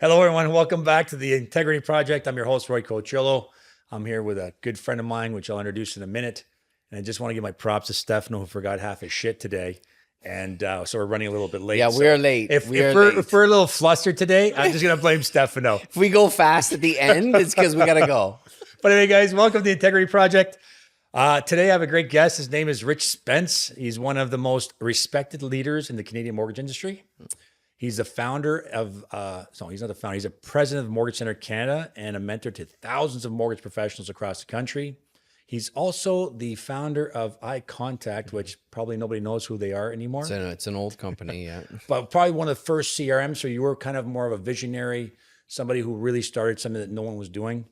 Hello, everyone. Welcome back to the Integrity Project. I'm your host, Roy Cocciollo. I'm here with a good friend of mine, which I'll introduce in a minute. And I just want to give my props to Stefano, who forgot half his shit today. And so we're running a little bit late. Yeah, we are late. If we're a little flustered today, I'm just going to blame Stefano. If we go fast at the end, it's because we got to go. But anyway, guys, welcome to the Integrity Project. Today, I have a great guest. His name is Rich Spence. He's one of the most respected leaders in the Canadian mortgage industry. He's the founder of, he's not the founder, he's a president of Mortgage Center Canada and a mentor to thousands of mortgage professionals across the country. He's also the founder of Eye Contact, which probably nobody knows who they are anymore. It's an old company, yeah. But probably one of the first CRMs. So you were kind of more of a visionary, somebody who really started something that no one was doing.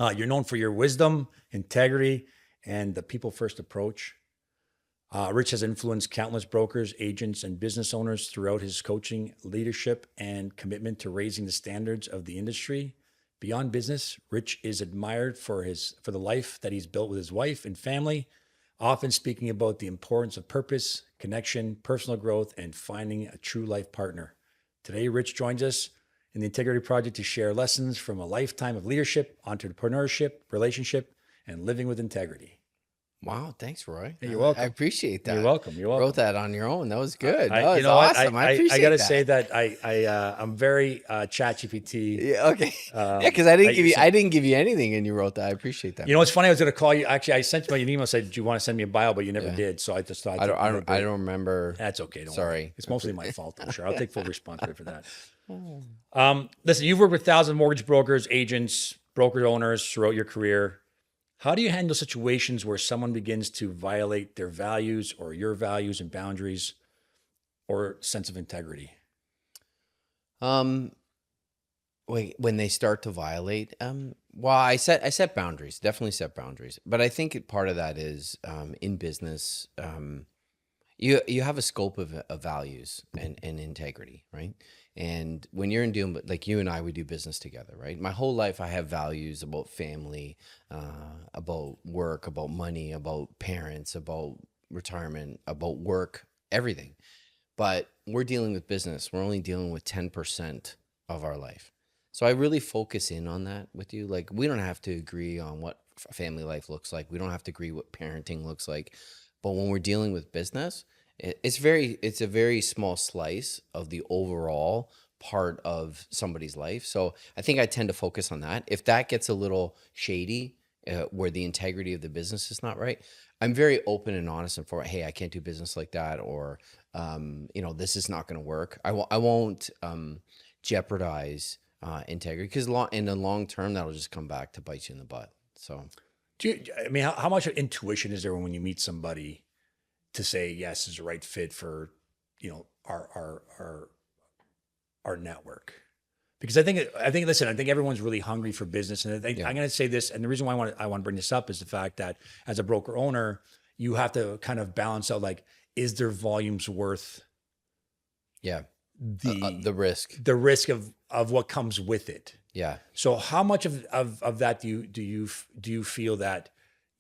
You're known for your wisdom, integrity, and the people first approach. Rich has influenced countless brokers, agents, and business owners throughout his coaching, leadership, and commitment to raising the standards of the industry. Beyond business, Rich is admired for the life that he's built with his wife and family, often speaking about the importance of purpose, connection, personal growth, and finding a true life partner. Today, Rich joins us in the Integrity Project to share lessons from a lifetime of leadership, entrepreneurship, relationship, and living with integrity. Wow, thanks, Roy. Hey, you're welcome. I appreciate that. You're welcome. You're welcome. Wrote that on your own. That was good. That was what? awesome. I appreciate I gotta that. say that I'm very ChatGPT. Yeah, okay. Because I didn't give you anything, and you wrote that. I appreciate that. You know, it's funny. I was gonna call you. Actually, I sent you an email. Said, "Do you want to send me a bio?" But you never did. So I just thought I don't remember. That's okay. Don't Sorry. worry. It's mostly my fault. I'm sure. I'll take full responsibility for that. Listen, you've worked with thousands of mortgage brokers, agents, broker owners throughout your career. How do you handle situations where someone begins to violate their values or your values and boundaries or sense of integrity? When they start to violate, well, I set boundaries, definitely set boundaries. But I think part of that is in business, you have a scope of values and integrity, right? And when you're in dealing, like you and I, we do business together, right? My whole life, I have values about family, about work, about money, about parents, about retirement, about work, everything. But we're dealing with business. We're only dealing with 10% of our life. So I really focus in on that with you. Like, we don't have to agree on what family life looks like. We don't have to agree what parenting looks like. But when we're dealing with business, it's a very small slice of the overall part of somebody's life. So I think I tend to focus on that. If that gets a little shady, where the integrity of the business is not right, I'm very open and honest and for, hey, I can't do business like that, or this is not going to work. I won't jeopardize integrity, because in the long term, that'll just come back to bite you in the butt. So, how much intuition is there when you meet somebody to say, yes, is the right fit for, our network? Because I think, listen, I think everyone's really hungry for business. And I'm going to say this. And the reason why I want to bring this up is the fact that as a broker owner, you have to kind of balance out, like, is their volumes worth the risk of what comes with it? Yeah. So how much of that do you feel that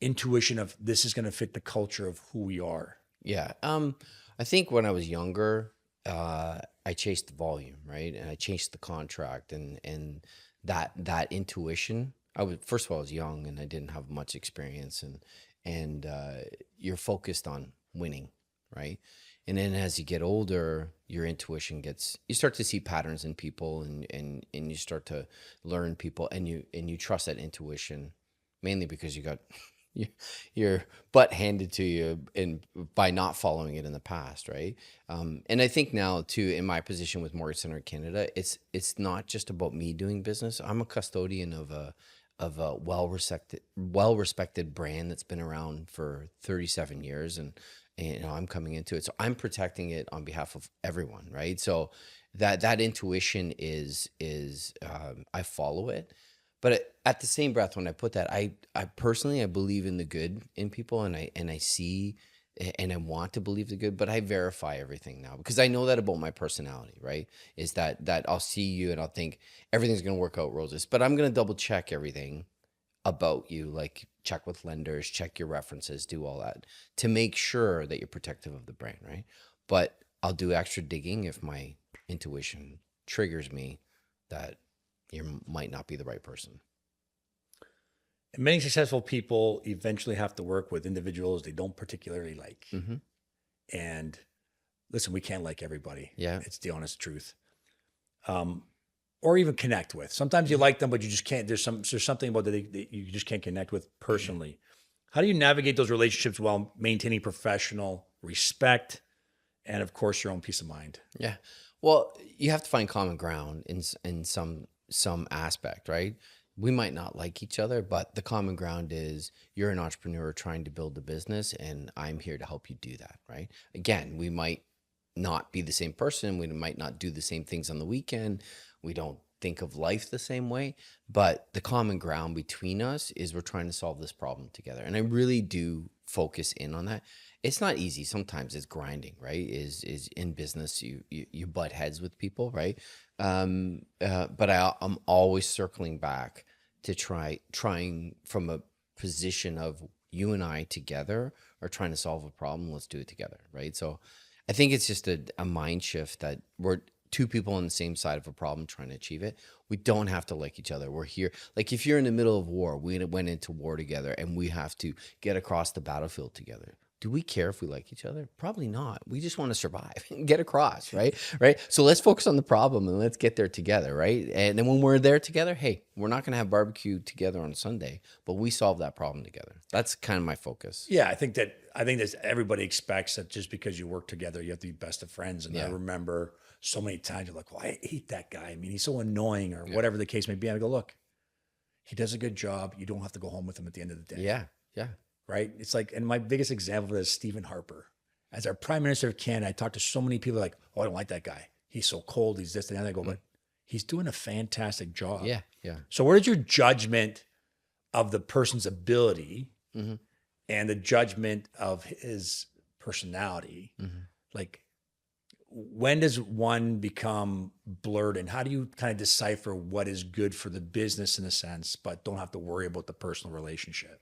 intuition of this is going to fit the culture of who we are? Yeah. I think when I was younger, I chased the volume, right? And I chased the contract and that intuition. First of all, I was young and I didn't have much experience, and you're focused on winning, right? And then as you get older, your intuition you start to see patterns in people, and you start to learn people, and you trust that intuition, mainly because you got your butt handed to you by not following it in the past, right? And I think now too, in my position with Mortgage Center Canada, it's not just about me doing business. I'm a custodian of a well-respected brand that's been around for 37 years, and I'm coming into it, so I'm protecting it on behalf of everyone, right? So that intuition is I follow it. But at the same breath, when I put that, I personally, I believe in the good in people, and I see, and I want to believe the good, but I verify everything now, because I know that about my personality, right? Is that I'll see you and I'll think everything's going to work out roses, but I'm going to double check everything about you, like check with lenders, check your references, do all that to make sure that you're protective of the brand, right? But I'll do extra digging if my intuition triggers me that you might not be the right person. And many successful people eventually have to work with individuals they don't particularly like. Mm-hmm. And listen, we can't like everybody. Yeah. It's the honest truth. Or even connect with. Sometimes you like them, but you just can't. There's something about that you just can't connect with personally. How do you navigate those relationships while maintaining professional respect and, of course, your own peace of mind? Yeah. Well, you have to find common ground in some aspect, right? We might not like each other, but the common ground is you're an entrepreneur trying to build a business, and I'm here to help you do that, right? Again, we might not be the same person. We might not do the same things on the weekend. We don't think of life the same way, but the common ground between us is we're trying to solve this problem together. And I really do focus in on that. It's not easy. Sometimes it's grinding, right? Is in business, you butt heads with people, right? But I'm always circling back to trying from a position of you and I together are trying to solve a problem. Let's do it together, right? So I think it's just a mind shift that we're two people on the same side of a problem trying to achieve it. We don't have to like each other. We're here. Like if you're in the middle of war, we went into war together and we have to get across the battlefield together. Do we care if we like each other? Probably not. We just want to survive and get across, right? Right. So let's focus on the problem and let's get there together, right? And then when we're there together, hey, we're not going to have barbecue together on Sunday, but we solve that problem together. That's kind of my focus. Yeah, I think that everybody expects that just because you work together, you have to be best of friends. And I remember so many times you're like, well, I hate that guy. I mean, he's so annoying or whatever the case may be. And I go, look, he does a good job. You don't have to go home with him at the end of the day. Yeah. Yeah. Right. It's like, and my biggest example is Stephen Harper. As our Prime Minister of Canada, I talked to so many people like, oh, I don't like that guy. He's so cold. He's this and that. I go, but he's doing a fantastic job. Yeah. Yeah. So where does your judgment of the person's ability and the judgment of his personality, like when does one become blurred, and how do you kind of decipher what is good for the business in a sense, but don't have to worry about the personal relationship?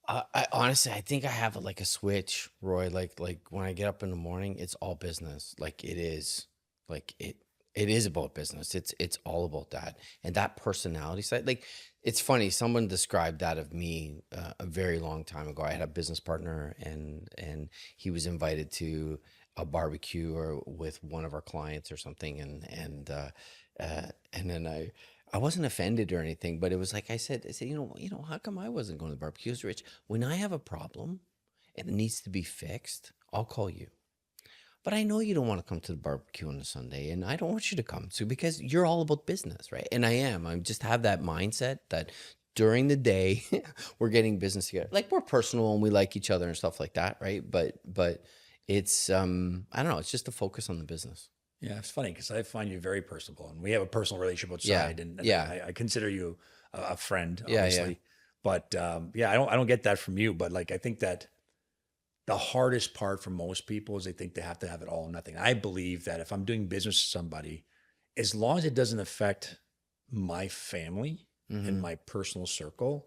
I honestly, I think I have like a switch, Roy. Like when I get up in the morning, it's all business. Like it is, like it is about business. It's all about that and that personality side. Like it's funny. Someone described that of me a very long time ago. I had a business partner, and he was invited to a barbecue or with one of our clients or something, and then I wasn't offended or anything, but it was like I said, you know, how come I wasn't going to the barbecue? It was Rich. When I have a problem and it needs to be fixed, I'll call you. But I know you don't want to come to the barbecue on a Sunday, and I don't want you to come too because you're all about business, right? And I am. I just have that mindset that during the day we're getting business together. Like we're personal and we like each other and stuff like that, right? But it's I don't know. It's just a focus on the business. Yeah, it's funny because I find you very personable, and we have a personal relationship outside, and I consider you a friend, obviously. Yeah. But I don't get that from you. But like, I think that the hardest part for most people is they think they have to have it all or nothing. I believe that if I'm doing business with somebody, as long as it doesn't affect my family and my personal circle,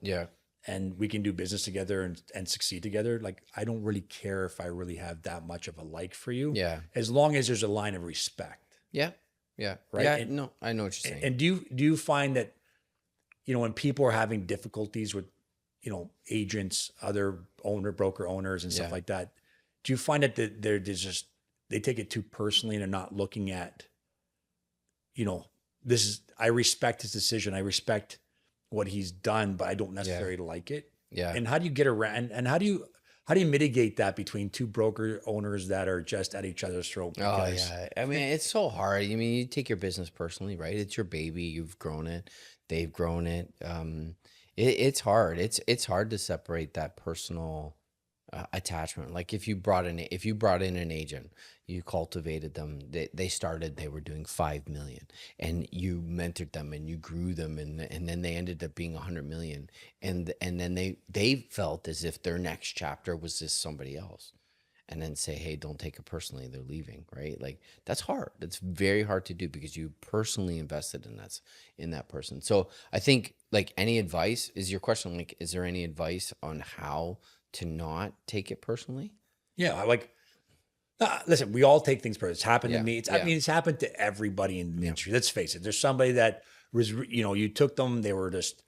and we can do business together and succeed together, like I don't really care if I really have that much of a like for you. Yeah. As long as there's a line of respect. Yeah. Yeah. Right. Yeah. And, No, I know what you're saying. And do you find that, when people are having difficulties with, agents, other broker owners and stuff like that, do you find that they take it too personally and they're not looking at, I respect his decision. I respect what he's done, but I don't necessarily like it. Yeah. And how do you get around, and how do you mitigate that between two broker owners that are just at each other's throat? Because, I mean, it's so hard. I mean, you take your business personally, right? It's your baby. You've grown it. They've grown it. It's hard. It's hard to separate that personal attachment. Like if you brought in an agent, you cultivated them. They were doing 5 million, and you mentored them and you grew them, and then they ended up being 100 million, and then they felt as if their next chapter was this somebody else, and then say, hey, don't take it personally, they're leaving, right? Like that's hard. That's very hard to do because you personally invested in that person. So I think, like, any advice is your question. Like, is there any advice on how to not take it personally? Yeah, Listen, we all take things personally. It's happened to Yeah, me. I yeah, mean, it's happened to everybody in the industry. Let's face it. There's somebody that was, you took them, they were just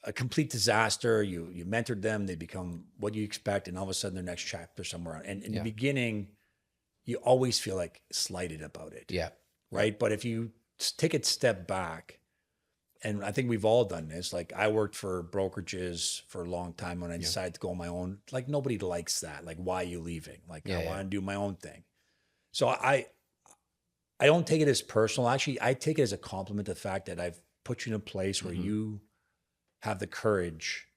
a complete disaster. You mentored them, they become what you expect, and all of a sudden their next chapter somewhere on. And in the yeah, beginning, you always feel like slighted about it, yeah, right? But if you take a step back, and I think we've all done this. Like I worked for brokerages for a long time when I decided to go on my own. Like nobody likes that. Like, why are you leaving? Like yeah, I yeah, want to do my own thing. So I don't take it as personal. Actually, I take it as a compliment to the fact that I've put you in a place where hmm you have the courage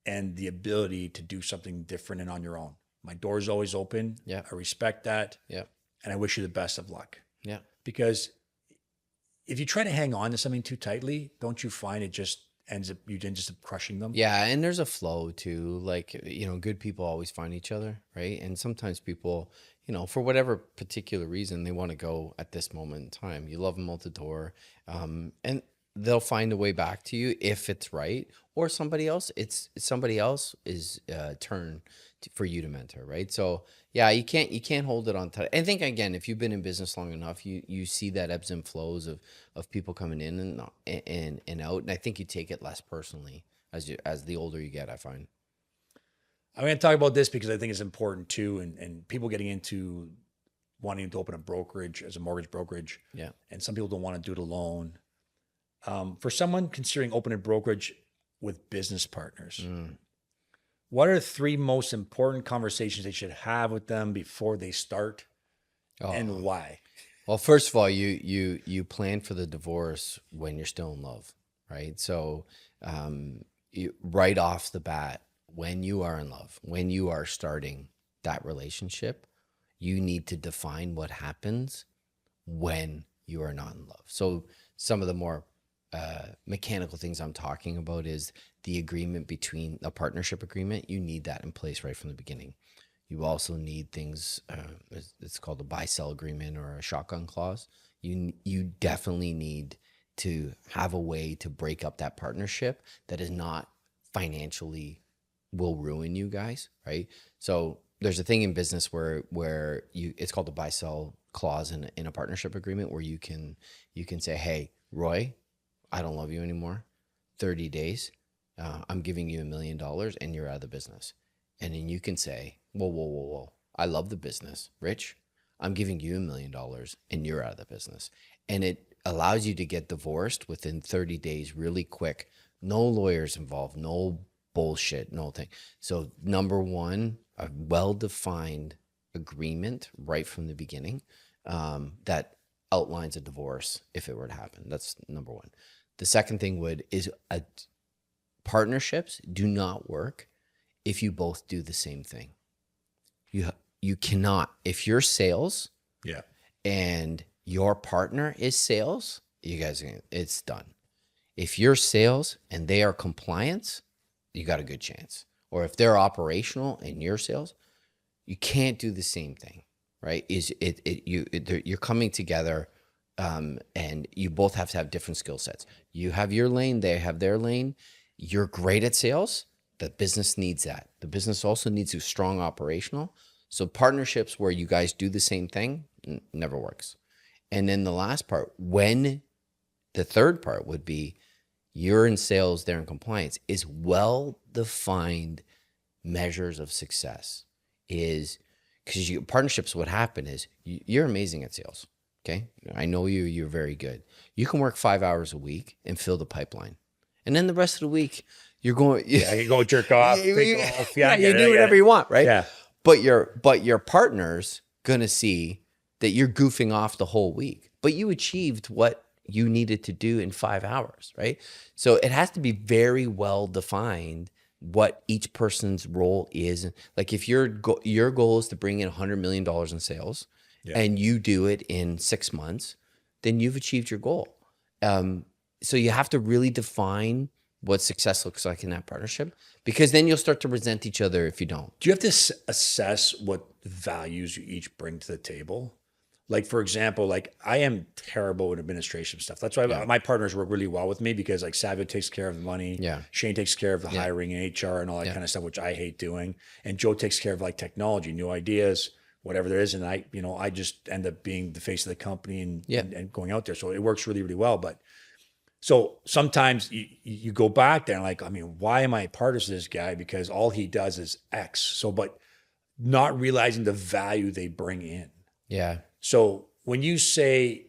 and the ability to do something different and on your own. My door's always open. yeah, I respect that. yeah, And I wish you the best of luck. yeah. Because if you try to hang on to something too tightly, don't you find it just ends up, you end up crushing them? Yeah, and there's a flow too. Like, good people always find each other, right? And sometimes people, for whatever particular reason, they want to go at this moment in time. You love them out the door, and they'll find a way back to you if it's right, or it's somebody else's turn for you to mentor, right? So yeah, you can't hold it on tight. I think again, if you've been in business long enough, you see that ebbs and flows of people coming in and out, and I think you take it less personally as the older you get, I find. I'm going to talk about this because I think it's important too. And people getting into wanting to open a brokerage as a mortgage brokerage. Yeah. And some people don't want to do it alone. For someone considering opening a brokerage with business partners, what are the 3 most important conversations they should have with them before they start, and Oh, why? well, first of all, you plan for the divorce when you're still in love, right? So, right off the bat, when you are in love, when you are starting that relationship, you need to define what happens when you are not in love. So, some of the more mechanical things I'm talking about is the agreement between a partnership agreement. You need that in place right from the beginning. You also need things. It's called a buy-sell agreement or a shotgun clause. You definitely need to have a way to break up that partnership that is not financially will ruin you guys, right? So there's a thing in business where it's called the buy-sell clause in a partnership agreement where you can say, hey, Roy, I don't love you anymore. 30 days, I'm giving you $1 million and you're out of the business. And then you can say, whoa, whoa, whoa, whoa. I love the business. Rich, I'm giving you $1 million and you're out of the business. And it allows you to get divorced within 30 days really quick. No lawyers involved, no bullshit, no thing. So number one, a well-defined agreement right from the beginning that outlines a divorce if it were to happen. That's number one. The second thing is partnerships do not work if you both do the same thing. You cannot. If you're sales, Yeah. and your partner is sales, you guys, it's done. If you're sales and they are compliance, you got a good chance. Or if they're operational and you're sales, you can't do the same thing, right? You're coming together, and you both have to have different skill sets. You have your lane, they have their lane. You're great at sales. The business needs that. The business also needs a strong operational. So partnerships where you guys do the same thing never works. And then the last part, the third part would be you're in sales, they're in compliance, is well-defined measures of success. Is because partnerships, what happen is you're amazing at sales. Okay. I know you're very good. You can work 5 hours a week and fill the pipeline. And then the rest of the week, you're going. Yeah, you go jerk off, take off. Yeah, you do whatever you want, right? Yeah. But your partner's gonna see that you're goofing off the whole week, but you achieved what you needed to do in 5 hours, right? So it has to be very well defined what each person's role is. Like if your goal is to bring in $100 million in sales, and you do it in 6 months, then you've achieved your goal. So you have to really define what success looks like in that partnership, because then you'll start to resent each other if you don't. Do you have to assess what values you each bring to the table? Like, for example, like I am terrible with administration stuff. That's why my partners work really well with me, because like Savio takes care of the money. Yeah. Shane takes care of the hiring and HR and all that kind of stuff, which I hate doing. And Joe takes care of like technology, new ideas, whatever there is. And I just end up being the face of the company Yeah. and going out there. So it works really, really well. But so sometimes you go back there and like, I mean, why am I partners with this guy? Because all he does is X. So, but not realizing the value they bring in. Yeah. So when you say,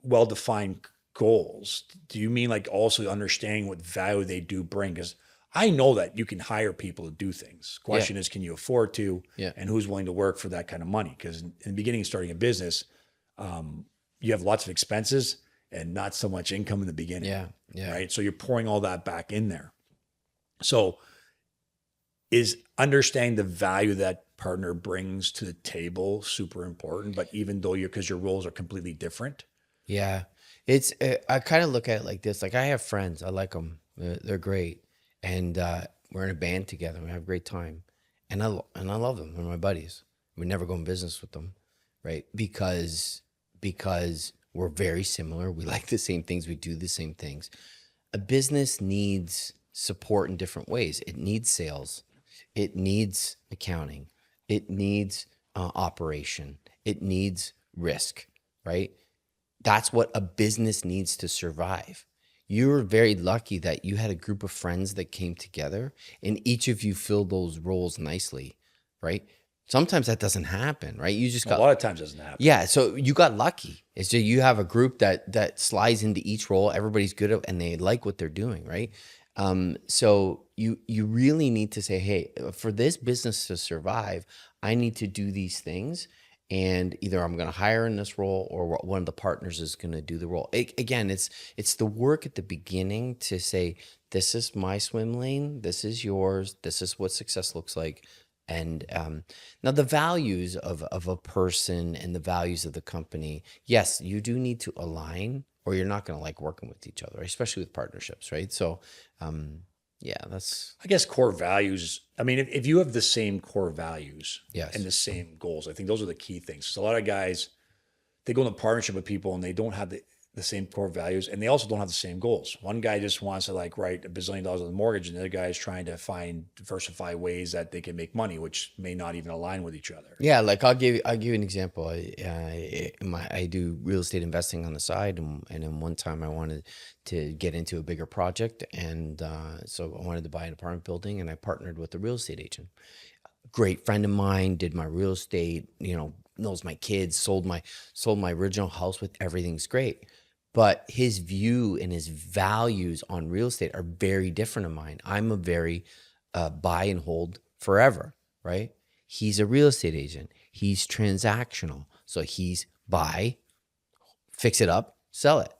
well-defined goals, do you mean like also understanding what value they do bring? Because I know that you can hire people to do things. Question is, can you afford to? Yeah. And who's willing to work for that kind of money? Because in the beginning of starting a business, you have lots of expenses and not so much income in the beginning. Yeah. Yeah. Right. So you're pouring all that back in there. So is understanding the value that partner brings to the table super important? But even though because your roles are completely different. Yeah. It's, I kind of look at it like this. Like I have friends, I like them. They're great. And we're in a band together. We have a great time. And I love them. They're my buddies. We never go in business with them, right? Because we're very similar. We like the same things. We do the same things. A business needs support in different ways. It needs sales. It needs accounting. It needs operation. It needs risk, right? That's what a business needs to survive. You're very lucky that you had a group of friends that came together and each of you filled those roles nicely, right? Sometimes that doesn't happen, right? You just got a lot of times it doesn't happen. Yeah, so you got lucky. It's so you have a group that slides into each role. Everybody's good at and they like what they're doing, right? So you really need to say, hey, for this business to survive, I need to do these things. And either I'm going to hire in this role or one of the partners is going to do the role. Again, it's the work at the beginning to say, this is my swim lane. This is yours. This is what success looks like. And now the values of a person and the values of the company, yes, you do need to align or you're not going to like working with each other, especially with partnerships, right? So, yeah, that's, I guess, core values. I mean, if you have the same core values yes, and the same goals, I think those are the key things. So a lot of guys, they go into partnership with people and they don't have the same core values and they also don't have the same goals. One guy just wants to like write $1 billion on the mortgage and the other guy is trying to diversify ways that they can make money, which may not even align with each other. yeah. Like I'll give you an example. I do real estate investing on the side, and then one time I wanted to get into a bigger project, and so I wanted to buy an apartment building, and I partnered with a real estate agent. Great friend of mine, did my real estate, knows my kids, sold my original house with everything's great. But his view and his values on real estate are very different than mine. I'm a very buy and hold forever, right? He's a real estate agent. He's transactional. So he's buy, fix it up, sell it.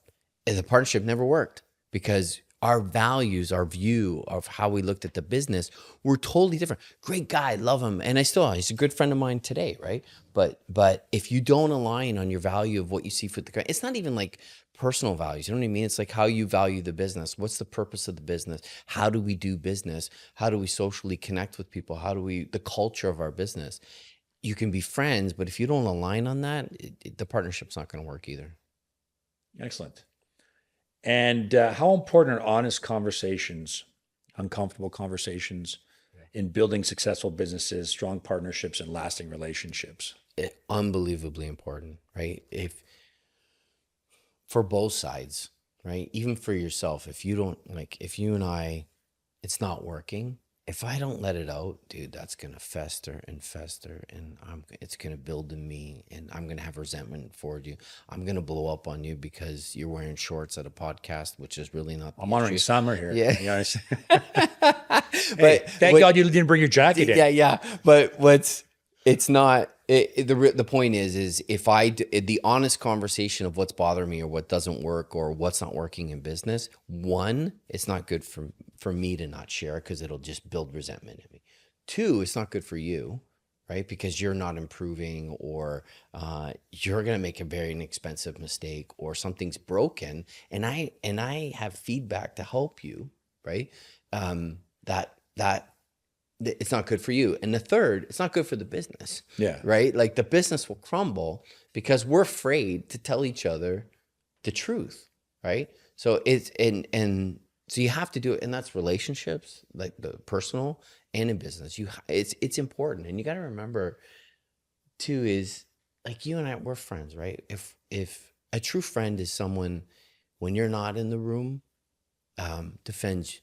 And the partnership never worked because our values, our view of how we looked at the business were totally different. Great guy, love him. And he's a good friend of mine today, right? But if you don't align on your value of what you see for the guy, it's not even like personal values. You know what I mean? It's like how you value the business. What's the purpose of the business? How do we do business? How do we socially connect with people? The culture of our business? You can be friends, but if you don't align on that, the partnership's not going to work either. Excellent. And how important are honest conversations, uncomfortable conversations in building successful businesses, strong partnerships, and lasting relationships? Unbelievably important, right? For both sides, right? Even for yourself, if you and I, it's not working. If I don't let it out, dude, that's going to fester and fester and it's going to build in me and I'm going to have resentment toward you. I'm going to blow up on you because you're wearing shorts at a podcast, which is really not. I'm honoring summer here. Yeah. You know, but thank God you didn't bring your jacket in. Yeah. But it's not, the point is if the honest conversation of what's bothering me or what doesn't work or what's not working in business, one, it's not good for me to not share because it'll just build resentment in me. Two, it's not good for you, right? Because you're not improving or you're going to make a very inexpensive mistake or something's broken. And I have feedback to help you, right? That it's not good for you. And the third, it's not good for the business. Yeah. Right? Like the business will crumble because we're afraid to tell each other the truth. Right? So it's, and So you have to do it, and that's relationships, like the personal and in business. It's important, and you got to remember too is like you and I, we're friends, right? If a true friend is someone when you're not in the room, defends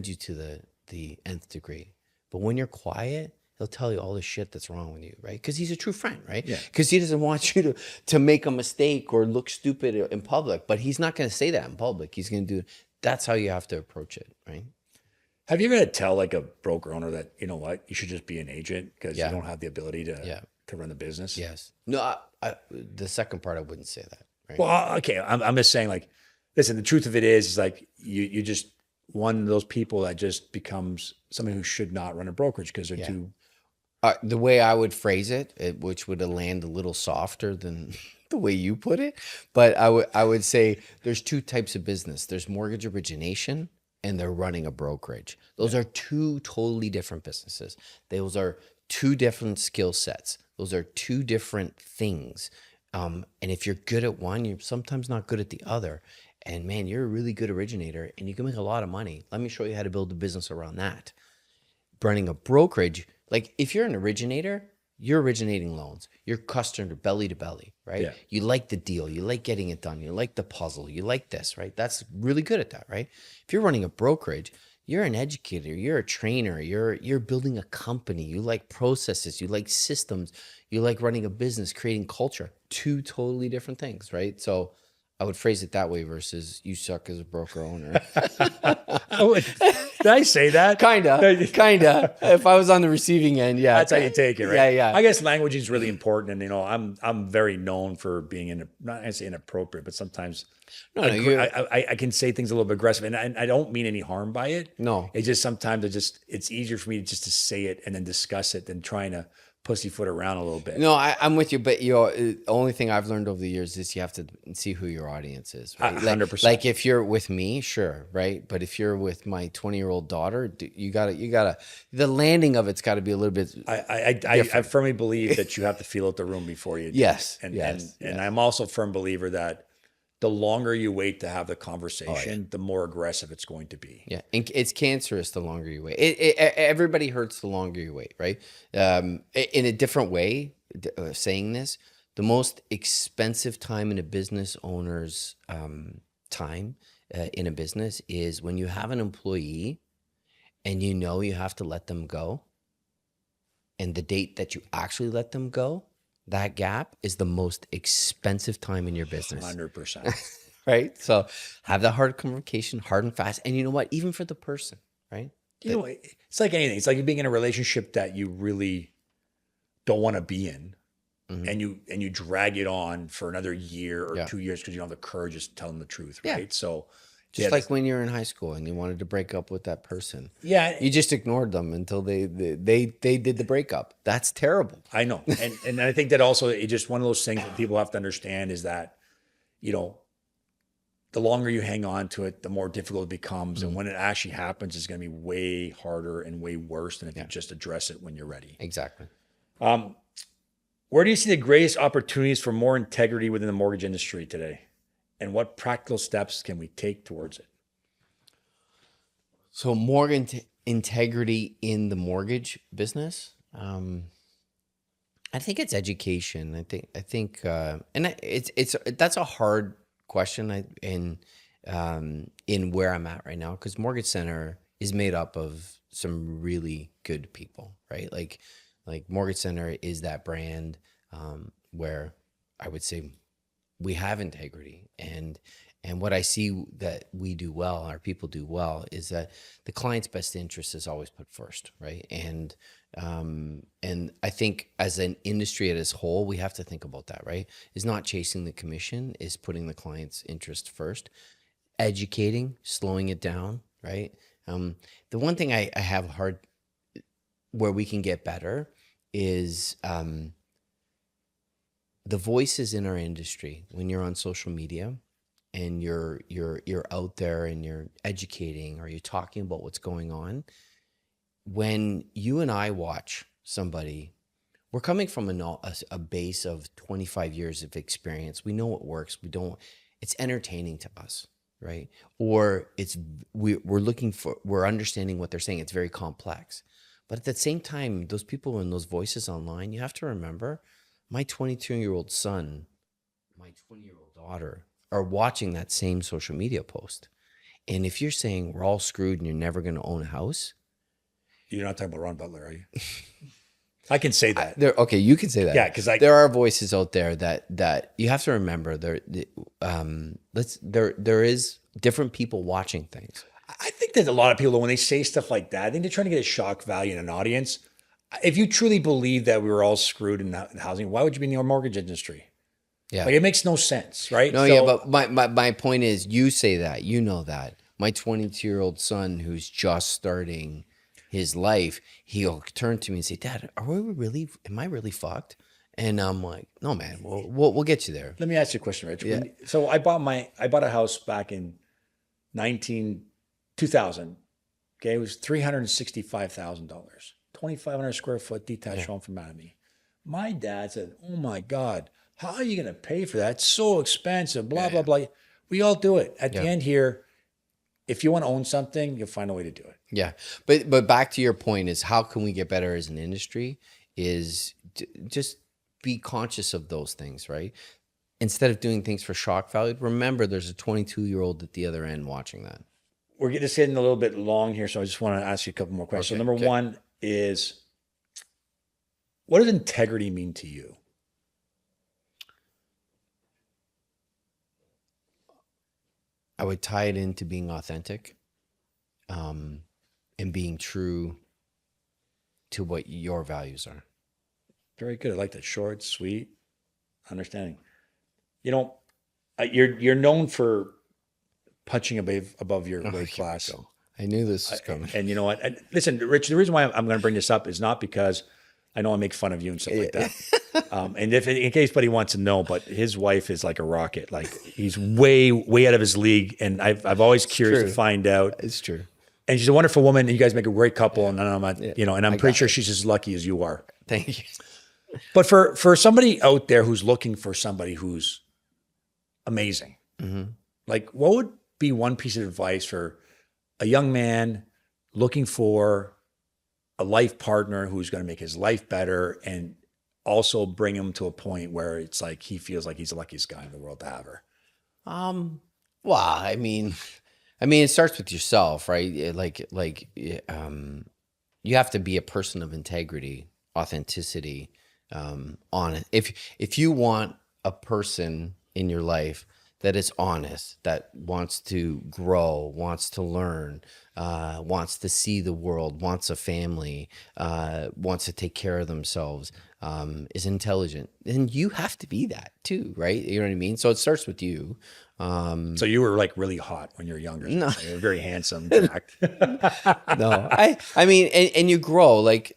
you to the nth degree, but when you're quiet, he'll tell you all the shit that's wrong with you, right? Because he's a true friend, right? Yeah. Because he doesn't want you to make a mistake or look stupid in public, but he's not going to say that in public. He's going to do. That's how you have to approach it, right? Have you ever had to tell like a broker owner that, you know what, you should just be an agent because Yeah. you don't have the ability to Yeah. to run the business? Yes. No, the second part, I wouldn't say that, right? Well, okay. I'm just saying, like, listen, the truth of it is like you just one of those people that just becomes somebody who should not run a brokerage because they're Yeah. too. The way I would phrase it, which would land a little softer than the way you put it, but I would say there's two types of business. There's mortgage origination and they're running a brokerage. Those are two totally different businesses. Those are two different skill sets. Those are two different things. And if you're good at one, you're sometimes not good at the other. And man, you're a really good originator and you can make a lot of money. Let me show you how to build a business around that. Running a brokerage, like if you're an originator, you're originating loans. You're customer belly to belly, right? Yeah. You like the deal. You like getting it done. You like the puzzle. You like this, right? That's really good at that, right? If you're running a brokerage, you're an educator. You're a trainer. You're building a company. You like processes. You like systems. You like running a business, creating culture. Two totally different things, right? So I would phrase it that way versus you suck as a broker owner. Did I say that? Kinda. If I was on the receiving end, yeah. That's how you take it, right? Yeah, yeah. I guess language is really important, and you know, I'm very known for being not I say inappropriate, but sometimes I can say things a little bit aggressive, and I don't mean any harm by it. No. It's just sometimes it's easier for me just to say it and then discuss it than trying to pussyfoot around a little bit. No, I'm with you, but the only thing I've learned over the years is you have to see who your audience is. Right? 100%. Like if you're with me, sure, right. But if you're with my 20-year-old daughter, you gotta. The landing of it's got to be a little bit. I firmly believe that you have to feel out the room before you. Yes, and I'm also a firm believer that the longer you wait to have the conversation, the more aggressive it's going to be. Yeah, and it's cancerous the longer you wait. Everybody hurts the longer you wait, right? In a different way, saying this, the most expensive time in a business owner's time in a business is when you have an employee and you know you have to let them go, and the date that you actually let them go, that gap is the most expensive time in your business. 100%. Right? So have that hard communication, hard and fast. And you know what? Even for the person, right? You know, it's like anything. It's like being in a relationship that you really don't want to be in, and you drag it on for another year or 2 years because you don't have the courage to tell them the truth, right? Yeah. So just like when you're in high school and you wanted to break up with that person. Yeah. You just ignored them until they did the breakup. That's terrible. I know. And I think that also it's just one of those things that people have to understand is that, you know, the longer you hang on to it, the more difficult it becomes. And when it actually happens, it's going to be way harder and way worse than if you just address it when you're ready. Exactly. Where do you see the greatest opportunities for more integrity within the mortgage industry today? And what practical steps can we take towards it? So more integrity in the mortgage business. I think it's education. I think, and that's a hard question. In where I'm at right now, because Mortgage Center is made up of some really good people, right? Like Mortgage Center is that brand where I would say we have integrity, and what I see that we do well, our people do well, is that the client's best interest is always put first, right? And I think as an industry as a whole, we have to think about that, right? Is not chasing the commission, is putting the client's interest first, educating, slowing it down, right? The one thing I have hard where we can get better is the voices in our industry. When you're on social media and you're out there and you're educating or you're talking about what's going on, when you and I watch somebody, we're coming from a base of 25 years of experience. We know what works. It's entertaining to us, right? Or we're understanding what they're saying. It's very complex. But at the same time, those people and those voices online, you have to remember, my 22-year-old son, my 20-year-old daughter are watching that same social media post. And if you're saying we're all screwed and you're never going to own a house. You're not talking about Ron Butler, are you? I can say that. Okay, you can say that. Yeah, because there are voices out there that you have to remember. There is different people watching things. I think that a lot of people, when they say stuff like that, I think they're trying to get a shock value in an audience. If you truly believe that we were all screwed in housing, why would you be in the mortgage industry? Yeah, like it makes no sense, right? No, yeah, but my point is, you say that, you know that. My 22-year-old son, who's just starting his life, he'll turn to me and say, "Dad, am I really fucked?" And I'm like, "No, man, we'll get you there." Let me ask you a question, Rich. Yeah. So I bought a house back in 2000. Okay, it was $365,000, 2,500 square foot detached home from Miami. My dad said, "Oh my God, how are you going to pay for that? It's so expensive." Blah blah blah. We all do it. At the end here, if you want to own something, you'll find a way to do it. Yeah, but back to your point is, how can we get better as an industry? Is just be conscious of those things, right? Instead of doing things for shock value, remember there's a 22-year-old at the other end watching that. We're just getting a little bit long here, so I just want to ask you a couple more questions. Okay, So number one is, what does integrity mean to you? I would tie it into being authentic, and being true to what your values are. Very good. I like that. Short, sweet, understanding. You know, you're known for punching above your weight class. I knew this was coming. And you know what? And listen, Rich, the reason why I'm going to bring this up is not because I know I make fun of you and stuff like that. And if in case anybody wants to know, but his wife is like a rocket. Like he's way out of his league. And I've always curious to find out. It's true. And she's a wonderful woman. And you guys make a great couple. And I'm not, and I'm pretty sure she's as lucky as you are. Thank you. But for somebody out there who's looking for somebody who's amazing, like what would be one piece of advice for a young man looking for a life partner who's going to make his life better and also bring him to a point where it's like he feels like he's the luckiest guy in the world to have her? Well, I mean, it starts with yourself, right? You have to be a person of integrity, authenticity, honest. If you want a person in your life that is honest, that wants to grow, wants to learn, wants to see the world, wants a family, wants to take care of themselves, is intelligent, then you have to be that too, right? You know what I mean? So it starts with you. So you were like really hot when you were younger. No. You were very handsome, jacked. No, I mean, and you grow like,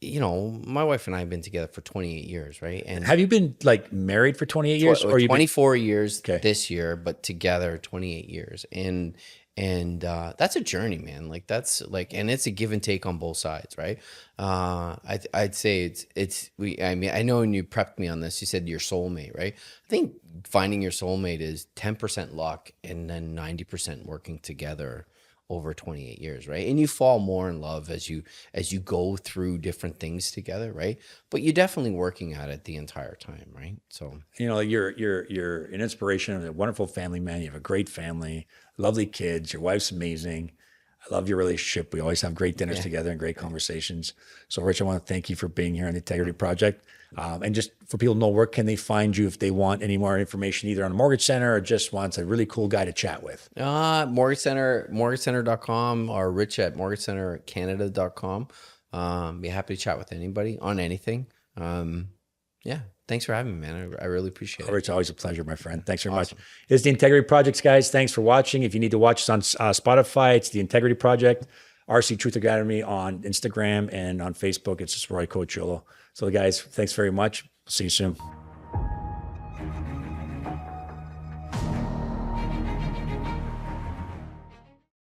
my wife and I have been together for 28 years, right? And Have you been like married for 28 years? Or 24 years this year, but together 28 years. And that's a journey, man. Like that's like, and it's a give and take on both sides, right? I'd say I know when you prepped me on this, you said your soulmate, right? I think finding your soulmate is 10% luck and then 90% working together over 28 years, right? And you fall more in love as you go through different things together, right? But you're definitely working at it the entire time, right? So you're an inspiration, a wonderful family man. You have a great family, lovely kids. Your wife's amazing. I love your relationship. We always have great dinners together and great conversations. So, Rich, I want to thank you for being here on the Integrity Project. And just for people to know, where can they find you if they want any more information, either on the Mortgage Center or just wants a really cool guy to chat with? mortgagecenter.com or rich at mortgagecentercanada.com. Be happy to chat with anybody on anything. Thanks for having me, man. I really appreciate it. Rich, always a pleasure, my friend. Thanks very much. It's the Integrity Project, guys. Thanks for watching. If you need to watch us on Spotify, it's the Integrity Project. RC Truth Academy on Instagram, and on Facebook, it's just Roy Cocciollo. So, guys, thanks very much. See you soon.